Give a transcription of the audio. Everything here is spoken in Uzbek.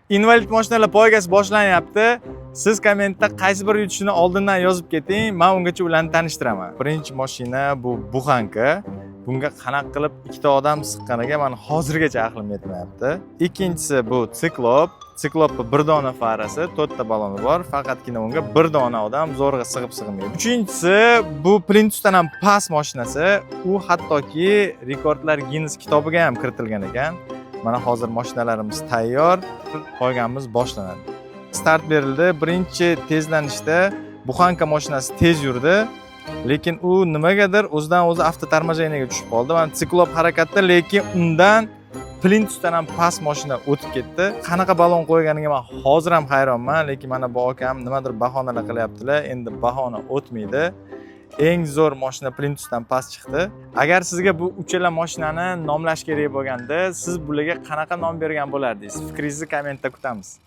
Invalid mashinalar poygasi boshlanyapti. Siz kommentda qaysi bir yutishini oldindan yozib keting, men ungacha ularni tanishtiraman. Birinchi mashina bu buxanka. Bunga qanaqa qilib ikkita odam siqqaniga men hozirgacha aqlim yetmayapti. Ikkinchisi bu siklop. Siklopning bir dona farasi, 4 ta baloni bor, faqatgina unga bir dona odam zo'rg'a sig'maydi. Uchinchisi bu Plintusdan ham past mashinasi. U hattoki rekordlar Guinness kitobiga ham kiritilgan ekan. Mana hozir mashinalarimiz tayyor, poygamimiz boshlanadi. Start berildi. Birinchi tezlanishda buxanka mashinasi tez yurdi. Lekin u nimagadir o'zidan o'zi avtotarmajeniyaga tushib qoldi. Mana siklop harakatda, lekin undan Plintusdan ham past mashina o'tib ketdi. Qanaqa balon qo'yganiga men hozir ham hayronman, lekin mana bu akam nimadir bahonalar qilyaptilar. Endi bahona o'tmaydi. Eng zo'r mashina Plintusdan past chiqdi. Agar sizga bu uchala mashinani nomlash kerak bo'lganda, siz bularga qanaqa nom bergan bo'lardingiz? Fikringizni kommentda kutamiz.